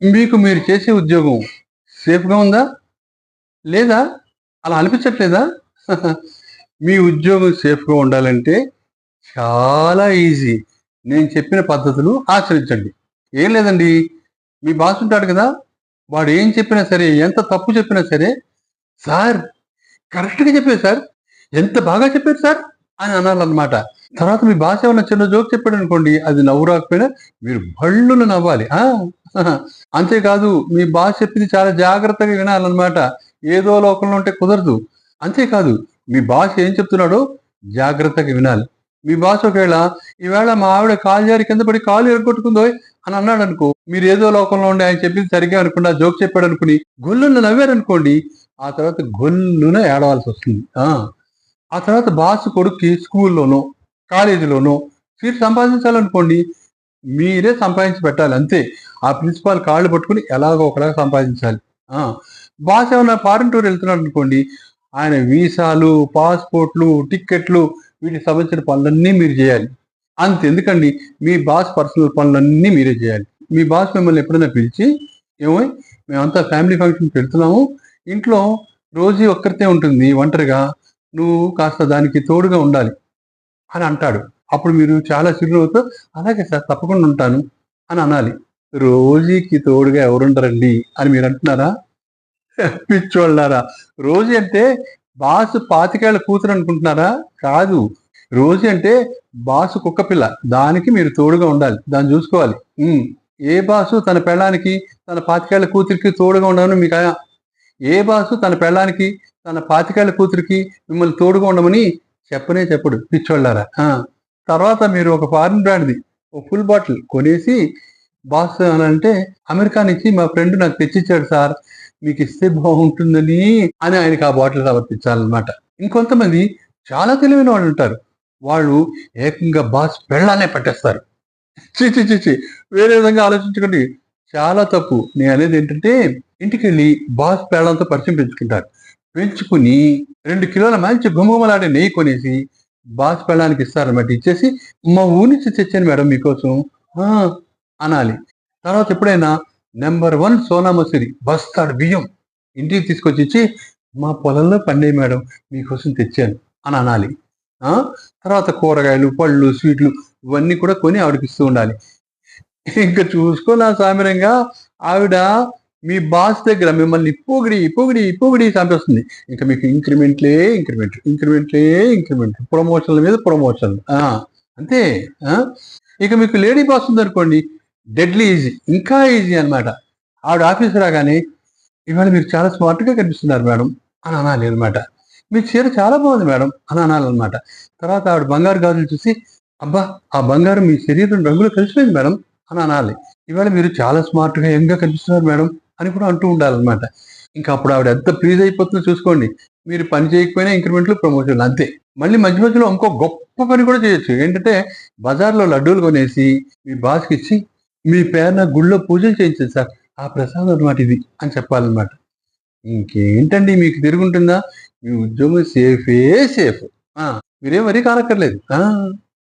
మీకు మీరు చేసే ఉద్యోగం సేఫ్‌గా ఉందా? లేదా? అలా అనిపించట్లేదా? మీ ఉద్యోగం సేఫ్‌గా ఉండాలంటే చాలా ఈజీ. నేను చెప్పిన పద్ధతులు ఆచరించండి. ఏం లేదండి. మీ బాస్ ఉంటాడు కదా! వాడు ఏం చెప్పినా సరే, ఎంత తప్పు చెప్పినా సరే, "సార్ కరెక్ట్‌గా చెప్పారు సార్. ఎంత బాగా చెప్పారు సార్" అని అనాలన్నమాట. తర్వాత మీ బాస్ ఏమన్నా చిన్న జోక్ చెప్పాడనుకోండి, అది నవ్వు రాకపోయినా మీరు భళ్ళున నవ్వాలి. ఆ! అంతేకాదు మీ బాస్ చెప్పింది చాలా జాగ్రత్తగా వినాలన్నమాట. ఏదో లోకంలో ఉంటే కుదరదు. అంతేకాదు మీ బాస్ ఏం చెప్తున్నాడో జాగ్రత్తగా వినాలి. మీ బాస్ ఒకవేళ "ఈవేళ మా ఆవిడ కాలు జారి కింద పడి కాలు ఇరగ్గొట్టుకుందోయ్" అని అన్నాడనుకో, మీరు ఏదో లోకంలో ఉండి ఆయన చెప్పింది సరిగ్గా వినకుండా జోక్ చెప్పాడనుకుని గొల్లున నవ్వారనుకోండి, ఆ తర్వాత గొల్లున ఏడవాల్సొస్తుంది. ఆ తర్వాత బాస్ కొడుక్కి స్కూల్లోనో, కాలేజీలోనో సీట్ సంపాదించాలనుకోండి, మీరే సంపాదించి పెట్టాలి అంతే. ఆ ప్రిన్సిపాల్ కాళ్ళు పట్టుకొని ఎలాగో ఒకలాగా సంపాదించాలి. ఆ! బాస్ ఏమన్నా ఫారిన్ టూర్ వెళ్తున్నాడనుకోండి, ఆయన వీసాలు, పాస్‌పోర్ట్‌లు, టిక్కెట్లు వీటికి సంబంధించిన పనులన్నీ మీరు జేయాలి. అంతెందుకండి మీ బాస్ పర్సనల్ పనులన్నీ మీరే జేయాలి. మీ బాస్ మిమ్మల్ని ఎప్పుడైనా పిలిచి, "ఏమోయ్! మేమంతా ఫ్యామిలీ ఫంక్షన్‌కి వెళ్తున్నాము. ఇంట్లో రోజీ ఒక్కరితే ఉంటుంది ఒంటరిగా. నువ్వు కాస్త దానికి తోడుగా ఉండాలి" అని అంటాడు. అప్పుడు మీరు చాలా చిరునవ్వుతో "అలాగే సార్ తప్పకుండా ఉంటాను" అని అనాలి. రోజీకి తోడుగా ఎవరుండరండి అని మీరంటున్నారా? పిచ్చోళ్ళారా! రోజీ అంటే బాస్ 25 ఏళ్ల కూతురనుకుంటున్నారా? కాదు. రోజీ అంటే బాస్ కుక్కపిల్ల. దానికి మీరు తోడుగా ఉండాలి. దాన్ని జూసుకోవాలి. హ్మ్. ఏ బాసు తన పెళ్ళానికి, తన 25 ఏళ్ల కూతురికి తోడుగా ఉండమని ఏ బాసు తన పెళ్ళానికి, తన 25 ఏళ్ల కూతురికి మిమ్మల్ని తోడుగా ఉండమని చెప్పనే చెప్పడు పిచ్చోళ్ళారా! తర్వాత మీరు ఒక ఫారిన్ బ్రాండ్‌ది ఓ ఫుల్ బాటిల్ కొనేసి బాస్ అనంటే, "అమెరికా నుంచి మా ఫ్రెండ్ నాకు తెచ్చిచ్చాడు సార్. మీకిస్తే బావుంటుందని" అని ఆయనకి ఆ బాటిల్ సమర్పించాలన్నమాట. ఇంకొంతమంది చాలా తెలివైన వాళ్ళుంటారు. వాళ్ళు ఏకంగా బాస్ పెళ్ళాన్నే పట్టేస్తారు. ఛీ! ఛీ! ఛీ! ఛీ! వేరే విధంగా ఆలోచించకండి. చాలా తప్పు. నేననేదేంటంటే, ఇంటికెళ్ళి బాస్ పెళ్ళాంతో పరిచయం పెంచుకుంటారు. పెంచుకుని 2 కిలోల మంచి గుమగుమలాడే నెయ్యి కొనేసి, బాస్ పెళ్ళానికి ఇస్తారన్నమాట. ఇచ్చేసి, "మా ఊరు నుంచి తెచ్చాను మేడం మీకోసం" ఆ! అనాలి. తర్వాత ఎప్పుడైనా నంబర్ 1 సోనా మసూరి బస్తాడు బియ్యం ఇంటికి తీసుకొచ్చిచ్చి, "మా పొలంలో పండాయి మేడం మీకోసం తెచ్చాను" అని అనాలి. ఆ! తర్వాత కూరగాయలు, పళ్ళు, స్వీట్లు ఇవన్నీ కూడా కొని ఆవిడకిస్తూ ఉండాలి. ఇంక చూసుకో నా సామిరంగా ఆవిడ మీ బాస్ దగ్గర మిమ్మల్ని పొగిడి, పొగిడి, పొగిడి చంపేస్తుంది. ఇంక మీకు ఇంక్రిమెంట్‌లే ఇంక్రిమెంట్‌లు, ఇంక్రిమెంట్‌లే ఇంక్రిమెంట్‌లు, ప్రమోషన్‌ల మీద ప్రమోషన్‌లు. అంతే. ఆ! ఇక మీకు లేడీ బాస్ ఉందనుకోండి డెడ్లీ ఈజీ. ఇంకా ఈజీ అన్నమాట. ఆవిడ ఆఫీస్ రాగానే, "ఇవాళ మీరు చాలా స్మార్ట్‌గా కనిపిస్తున్నారు మేడం" అని అనాలి అన్నమాట. "మీ చీర చాలా బాగుంది మేడం" అని అనాలన్నమాట. తర్వాత ఆవిడ బంగారు గాజులు చూసి, "అబ్బా! ఆ బంగారం మీ శరీరం రంగులో కలిసిపోయింది మేడం" అని అనాలి. "ఇవాళ మీరు చాలా స్మార్ట్‌గా, యంగ్‌గా కనిపిస్తున్నారు మేడం" అని కూడా అంటూ ఉండాలన్నమాట. ఇంకా అప్పుడు ఆవిడ ఎంత ప్లీజ్ అయిపోతుందో చూసుకోండి. మీరు పని చేయకపోయినా ఇంక్రిమెంట్‌లు, ప్రమోషన్‌లు అంతే. మళ్ళీ మధ్య మధ్యలో ఇంకో గొప్ప పని కూడా చేయొచ్చు. ఏంటంటే బజార్‌లో లడ్డూలు కొనేసి మీ బాస్‌కిచ్చి, "మీ పేరున గుళ్ళో పూజలు చేయించాను సార్. ఆ ప్రసాదం అన్నమాట ఇది" అని చెప్పాలన్నమాట. ఇంకేంటండి మీకు తిరుగుంటుందా? మీ ఉద్యోగం సేఫే సేఫ్. ఆ! మీరేం వరీ కానక్కర్లేదు.